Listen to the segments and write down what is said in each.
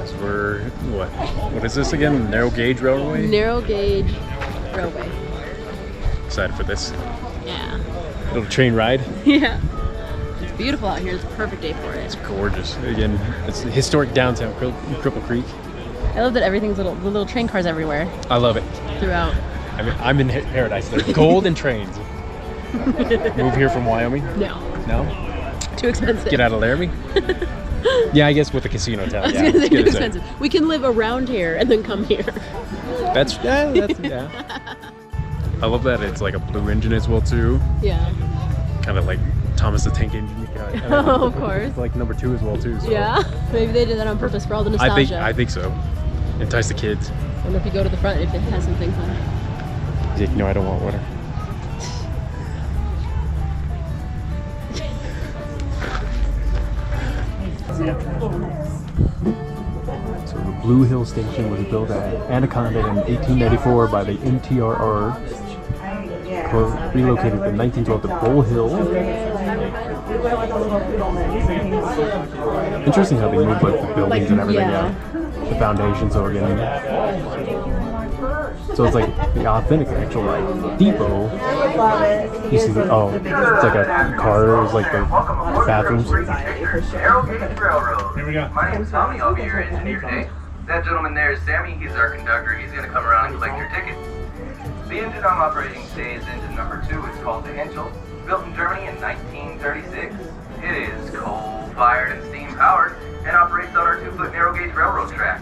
So we're, what is this again? Narrow gauge railway? Narrow gauge railway. Excited for this. Yeah. Little train ride. Yeah. It's beautiful out here. It's a perfect day for it. It's gorgeous. Again, it's historic downtown Cripple Creek. I love that everything's the little train cars everywhere I love it. throughout. I mean, I'm in paradise. They're golden trains. Move here from Wyoming? No. No? Too expensive. Get out of Laramie? Yeah, I guess with the casino town. I was Yeah, gonna say too get us expensive. We can live around here and then come here. That's yeah. I love that it's like a blue engine as well too. Yeah. Kind of like Thomas the Tank Engine. Oh, of course. It's like number 2 as well too. So. Yeah. Maybe they did that on purpose for all the nostalgia. I think so. Entice the kids. I wonder if you go to the front if it has some things on it. He's like, no, I don't want water. So the Blue Hill Station was built at Anaconda in 1894 by the MTRR. Relocated in 1912 to Bull Hill. Interesting how they moved like the buildings and everything. The foundation, so again. So it's like the authentic actual like depot. You see the it's like a car, it's like the bathrooms. Here we go. My name's Tommy, I'll be your engineer today. That gentleman there is Sammy, he's our conductor, he's gonna come around and collect your tickets. The engine I'm operating today is engine number 2, it's called the Henschel. Built in Germany in 1936. It is coal-fired and steam-powered and operates on our 2-foot narrow-gauge railroad track.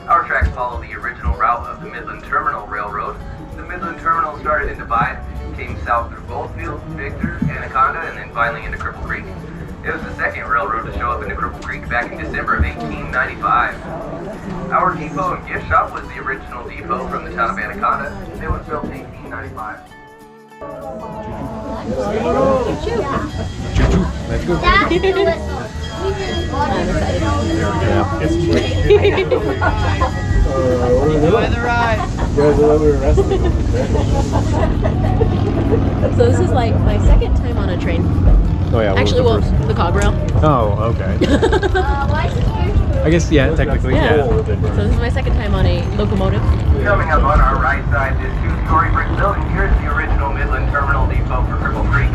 Our tracks follow the original route of the Midland Terminal Railroad. The Midland Terminal started in Divide, came south through Goldfield, Victor, Anaconda, and then finally into Cripple Creek. It was the second railroad to show up into Cripple Creek back in December of 1895. Our depot and gift shop was the original depot from the town of Anaconda. It was built in 1895. Let's go. Enjoy the ride. So this is like my second time on a train. Oh yeah. Actually, well, the cog rail. Oh, okay. I guess yeah, technically yeah. So this is my second time on a locomotive. Coming up on our right side, this 2-story brick building here is the original Midland Terminal Depot for Cripple Creek.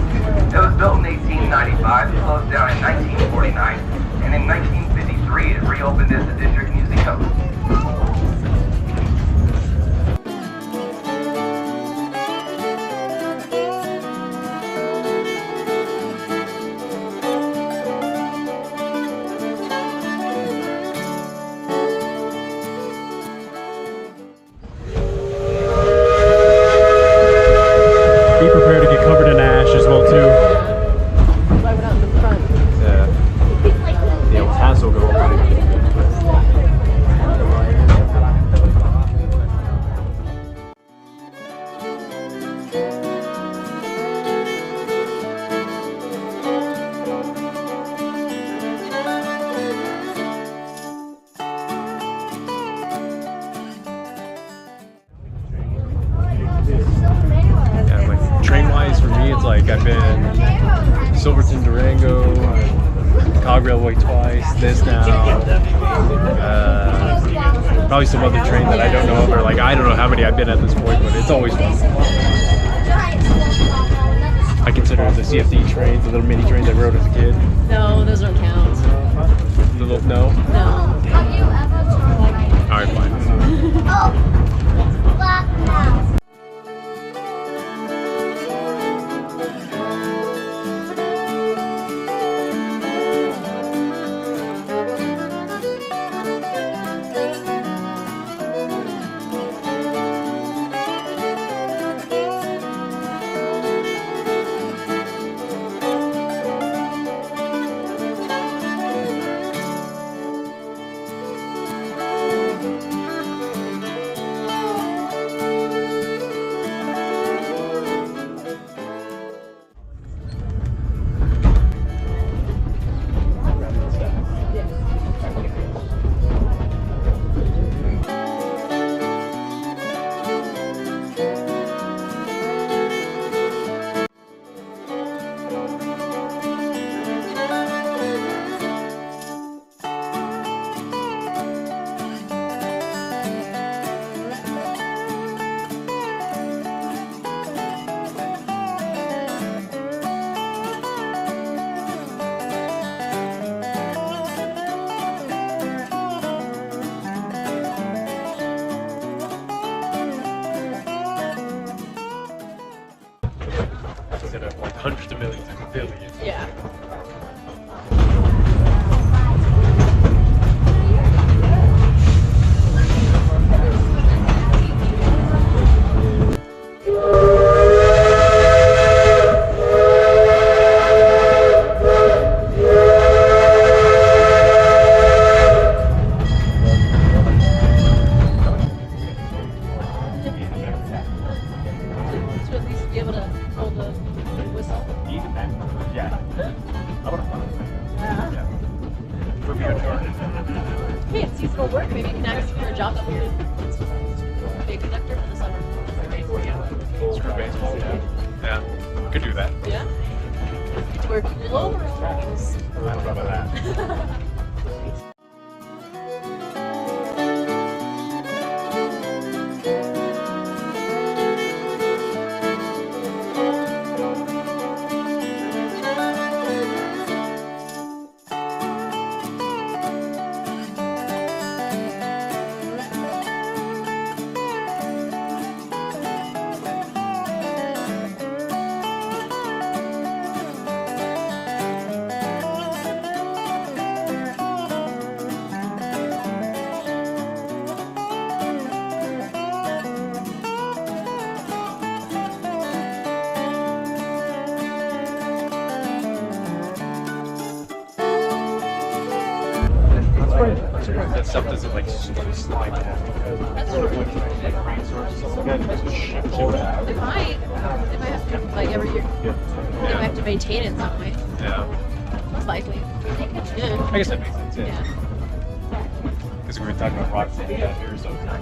It was built in 1895, closed down in 1949, and in 1953 it reopened as a district museum. Be prepared to get covered in ash as well too. Why we're not in the front. Yeah. The El Paso go over. Yeah, like train-wise for me, it's like I've been Silverton, Durango, Cog Railway twice, this now. Probably some other train that I don't know of, or like I don't know how many I've been at this point, but it's always fun. I consider the CFD trains, the little mini trains I rode as a kid. No, those don't count. The little, no? No. Alright, fine. hundreds of millions and billions. Yeah. To at least be able to hold the whistle. Yeah. Put me on charge. Hey, it's seasonal work. Maybe you can ask for a job up here. Be a conductor for the summer. Screw baseball, yeah. Yeah. Could do that. Yeah. Get to wear cool overalls. I don't know about that. That stuff doesn't like slide down. That's true. They might have to, like, every year. They might have to maintain it in some way. Yeah. Most likely. Yeah. I guess that makes sense. Yeah. Yeah. Because we were talking about rock city out here, so. Yeah.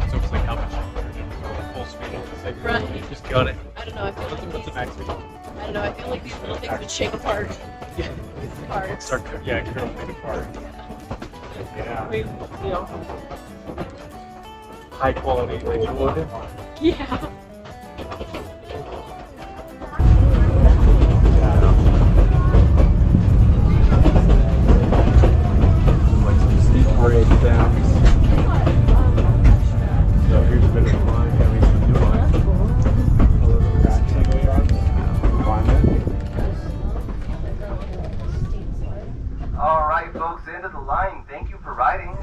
So it's like how much full speed on this thing. Right. Just got it. I don't know. I feel like What's the max speed? I don't know. I feel like these little things would shake apart Yeah. parts. Start curling apart. Yeah. You know, high quality like wood. Yeah. Like some steep breakdowns. So here's a bit of the line. Yeah, we can do line. A little All right, folks, end of the line. Thank you for riding.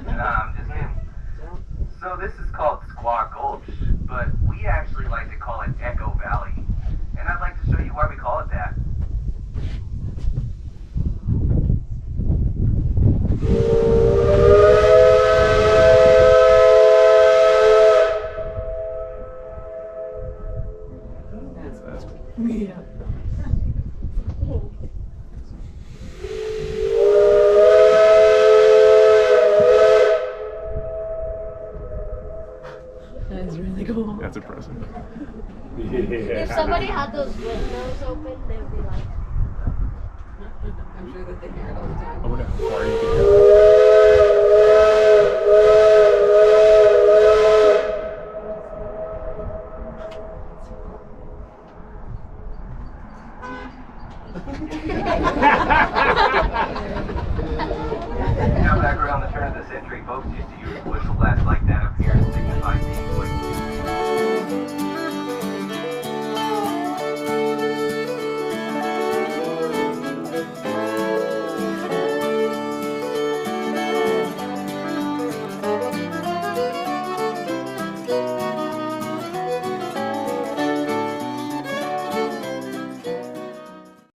Nah, I'm just kidding. So this is called Squaw Gulch, but we actually like to call it Echo Valley. And I'd like to show you why we call it that. Yeah. That is really cool. That's impressive. If somebody had those windows open, they would be like, I'm sure that they hear it all the time. I wonder how far you can hear. Now back around the turn of the century, folks used to use whistle blasts like that up here to signify things